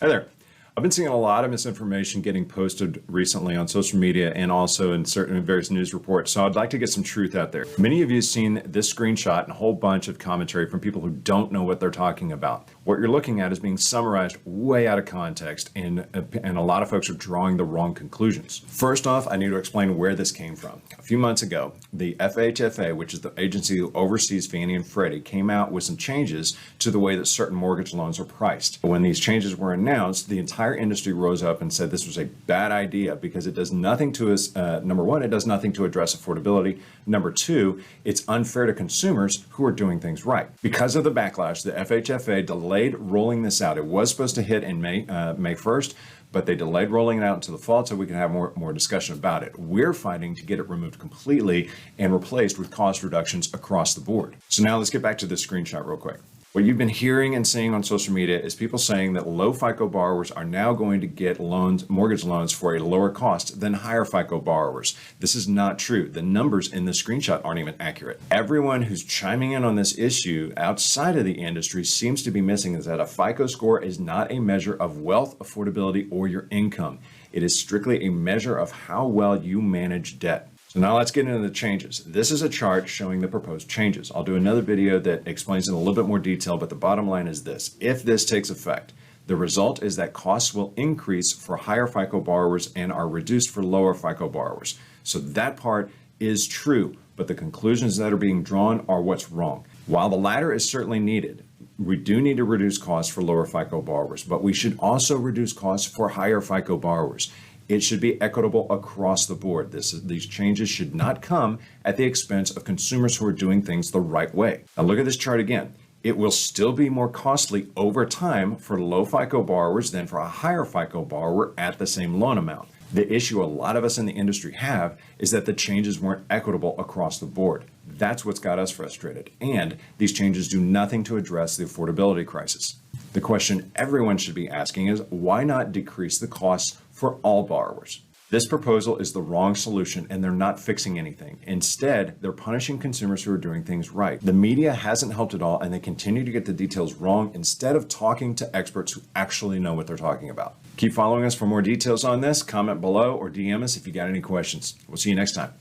Hi there. I've been seeing a lot of misinformation getting posted recently on social media and also in certain various news reports. So I'd like to get some truth out there. Many of you have seen this screenshot and a whole bunch of commentary from people who don't know what they're talking about. What you're looking at is being summarized way out of context, and a lot of folks are drawing the wrong conclusions. First off, I need to explain where this came from. A few months ago, the FHFA, which is the agency who oversees Fannie and Freddie, came out with some changes to the way that certain mortgage loans are priced. When these changes were announced, the entire industry rose up and said this was a bad idea because it does nothing to us. Number one, it does nothing to address affordability. Number two, it's unfair to consumers who are doing things right. Because of the backlash, the FHFA delayed rolling this out. It was supposed to hit in May 1st, but they delayed rolling it out until the fall so we can have more discussion about it. We're fighting to get it removed completely and replaced with cost reductions across the board. So now let's get back to this screenshot real quick. What you've been hearing and seeing on social media is people saying that low FICO borrowers are now going to get mortgage loans for a lower cost than higher FICO borrowers. This is not true. The numbers in the screenshot aren't even accurate. Everyone who's chiming in on this issue outside of the industry seems to be missing is that a FICO score is not a measure of wealth, affordability, or your income. It is strictly a measure of how well you manage debt. So now let's get into the changes. This is a chart showing the proposed changes. I'll do another video that explains in a little bit more detail, but the bottom line is this. If this takes effect, the result is that costs will increase for higher FICO borrowers and are reduced for lower FICO borrowers. So that part is true, but the conclusions that are being drawn are what's wrong. While the latter is certainly needed, we do need to reduce costs for lower FICO borrowers, but we should also reduce costs for higher FICO borrowers. It should be equitable across the board. These changes should not come at the expense of consumers who are doing things the right way. Now look at this chart again. It will still be more costly over time for low FICO borrowers than for a higher FICO borrower at the same loan amount. The issue a lot of us in the industry have is that the changes weren't equitable across the board. That's what's got us frustrated. And these changes do nothing to address the affordability crisis. The question everyone should be asking is, why not decrease the costs for all borrowers? This proposal is the wrong solution, and they're not fixing anything. Instead, they're punishing consumers who are doing things right. The media hasn't helped at all, and they continue to get the details wrong instead of talking to experts who actually know what they're talking about. Keep following us for more details on this. Comment below or DM us if you got any questions. We'll see you next time.